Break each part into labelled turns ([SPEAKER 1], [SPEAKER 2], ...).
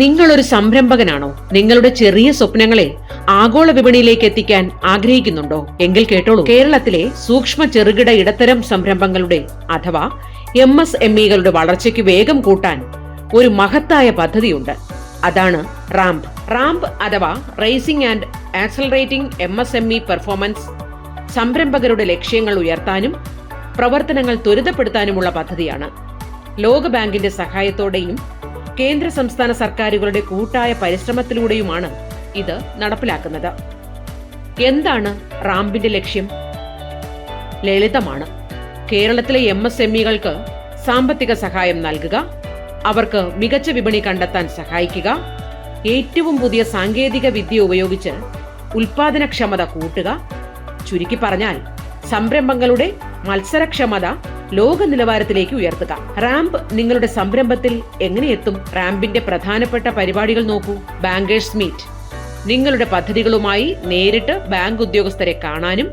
[SPEAKER 1] നിങ്ങളൊരു സംരംഭകനാണോ? നിങ്ങളുടെ ചെറിയ സ്വപ്നങ്ങളെ ആഗോള വിപണിയിലേക്ക് എത്തിക്കാൻ ആഗ്രഹിക്കുന്നുണ്ടോ? എങ്കിൽ കേട്ടോളൂ. കേരളത്തിലെ സൂക്ഷ്മ ചെറുകിട ഇടത്തരം സംരംഭങ്ങളുടെ അഥവാ MSMEകളുടെ വളർച്ചയ്ക്ക് വേഗം കൂട്ടാൻ ഒരു മഹത്തായ പദ്ധതിയുണ്ട്. അതാണ് റാംപ്. റാംപ് അഥവാ racing and accelerating MSME performance സംരംഭകരുടെ ലക്ഷ്യങ്ങൾ ഉയർത്താനും പ്രവർത്തനങ്ങൾ ത്വരിതപ്പെടുത്താനുമുള്ള പദ്ധതിയാണ്. ലോകബാങ്കിന്റെ സഹായത്തോടെയും കേന്ദ്ര സംസ്ഥാന സർക്കാരുകളുടെ കൂട്ടായ പരിശ്രമത്തിലൂടെയുമാണ് ഇത് നടപ്പിലാക്കുന്നത്. എന്താണ് റാംപിന്റെ ലക്ഷ്യം? ലളിതമാണ്. കേരളത്തിലെ MSMEകൾക്ക് സാമ്പത്തിക സഹായം നൽകുക, അവർക്ക് മികച്ച വിപണി കണ്ടെത്താൻ സഹായിക്കുക, ഏറ്റവും പുതിയ സാങ്കേതിക വിദ്യ ഉപയോഗിച്ച് ഉൽപാദനക്ഷമത കൂട്ടുക. ചുരുക്കി പറഞ്ഞാൽ സംരംഭങ്ങളുടെ മത്സരക്ഷമത ലോക നിലവാരത്തിലേക്ക് ഉയർത്തുക. റാംപ് നിങ്ങളുടെ സംരംഭത്തിൽ എങ്ങനെ എത്തും? റാംപിന്റെ പ്രധാനപ്പെട്ട പരിപാടികൾ നോക്കൂ. ബാങ്കേഴ്സ് മീറ്റ്, നിങ്ങളുടെ പദ്ധതികളുമായി നേരിട്ട് ബാങ്ക് ഉദ്യോഗസ്ഥരെ കാണാനും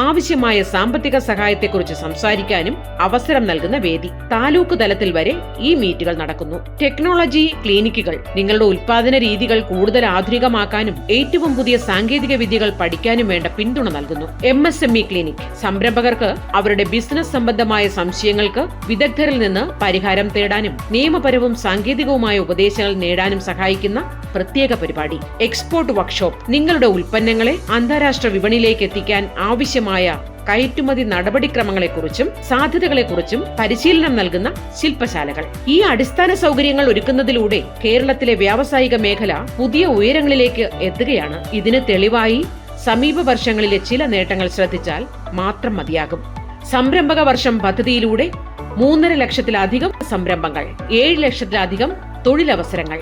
[SPEAKER 1] ആവശ്യമായ സാമ്പത്തിക സഹായത്തെക്കുറിച്ച് സംസാരിക്കാനും അവസരം നൽകുന്ന വേദി. താലൂക്ക് തലത്തിൽ വരെ ഈ മീറ്റുകൾ നടക്കുന്നു. ടെക്നോളജി ക്ലിനിക്കുകൾ, നിങ്ങളുടെ ഉൽപാദന രീതികൾ കൂടുതൽ ആധുനികമാക്കാനും ഏറ്റവും പുതിയ സാങ്കേതിക വിദ്യകൾ പഠിക്കാനും വേണ്ട പിന്തുണ നൽകുന്നു. MSME ക്ലിനിക്, സംരംഭകർക്ക് അവരുടെ ബിസിനസ് സംബന്ധമായ സംശയങ്ങൾക്ക് വിദഗ്ധരിൽ നിന്ന് പരിഹാരം തേടാനും നിയമപരവും സാങ്കേതികവുമായ ഉപദേശങ്ങൾ നേടാനും സഹായിക്കുന്ന പ്രത്യേക പരിപാടി. എക്സ്പോർട്ട് വർക്ക്ഷോപ്പ്, നിങ്ങളുടെ ഉൽപ്പന്നങ്ങളെ അന്താരാഷ്ട്ര വിപണിയിലേക്ക് എത്തിക്കാൻ ആവശ്യമായ കയറ്റുമതി നടപടിക്രമങ്ങളെക്കുറിച്ചും സാധ്യതകളെക്കുറിച്ചും പരിശീലനം നൽകുന്ന ശില്പശാലകൾ. ഈ അടിസ്ഥാന സൗകര്യങ്ങൾ ഒരുക്കുന്നതിലൂടെ കേരളത്തിലെ വ്യാവസായിക മേഖല പുതിയ ഉയരങ്ങളിലേക്ക് എത്തുകയാണ്. ഇതിന് തെളിവായി സമീപ വർഷങ്ങളിലെ ചില നേട്ടങ്ങൾ ശ്രദ്ധിച്ചാൽ മാത്രം മതിയാകും. സംരംഭക വർഷം പദ്ധതിയിലൂടെ 3.5 ലക്ഷത്തിലധികം സംരംഭങ്ങൾ, 7 ലക്ഷത്തിലധികം തൊഴിലവസരങ്ങൾ,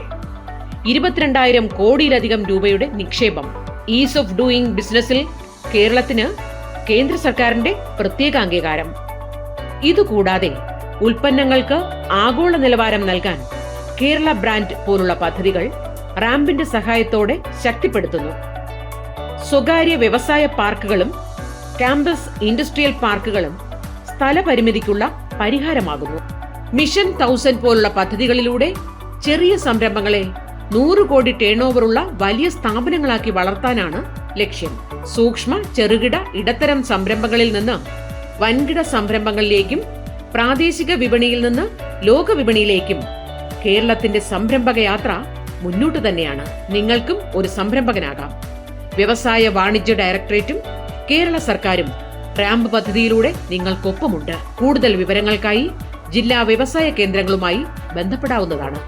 [SPEAKER 1] 22,000 കോടിയിലധികം രൂപയുടെ നിക്ഷേപം. ഈസ് ഓഫ് ഡൂയിങ് ബിസിനസിൽ കേരളത്തിന് കേന്ദ്ര സർക്കാരിന്റെ പ്രത്യേക അംഗീകാരം. ഇതുകൂടാതെ ഉൽപ്പന്നങ്ങൾക്ക് ആഗോള നിലവാരം നൽകാൻ കേരള ബ്രാൻഡ് പോലുള്ള പദ്ധതികൾ റാംപിന്റെ സഹായത്തോടെ ശക്തിപ്പെടുത്തുന്നു. സ്വകാര്യ വ്യവസായ പാർക്കുകളും ക്യാമ്പസ് ഇൻഡസ്ട്രിയൽ പാർക്കുകളും സ്ഥലപരിമിതിക്കുള്ള പരിഹാരമാകുന്നു. മിഷൻ 1000 പോലുള്ള പദ്ധതികളിലൂടെ ചെറിയ സംരംഭങ്ങളെ 100 കോടി ടേൺ ഓവറുള്ള വലിയ സ്ഥാപനങ്ങളാക്കി വളർത്താനാണ് ലക്ഷ്യം. സൂക്ഷ്മ ചെറുകിട ഇടത്തരം സംരംഭങ്ങളിൽ നിന്ന് വൻകിട സംരംഭങ്ങളിലേക്കും പ്രാദേശിക വിപണിയിൽ നിന്ന് ലോക വിപണിയിലേക്കും കേരളത്തിന്റെ സംരംഭക യാത്ര മുന്നോട്ട് തന്നെയാണ്. നിങ്ങൾക്കും ഒരു സംരംഭകനാകാം. വ്യവസായ വാണിജ്യ ഡയറക്ടറേറ്റും കേരള സർക്കാരും റാംപ് പദ്ധതിയിലൂടെ നിങ്ങൾക്കൊപ്പമുണ്ട്. കൂടുതൽ വിവരങ്ങൾക്കായി ജില്ലാ വ്യവസായ കേന്ദ്രങ്ങളുമായി ബന്ധപ്പെടാവുന്നതാണ്.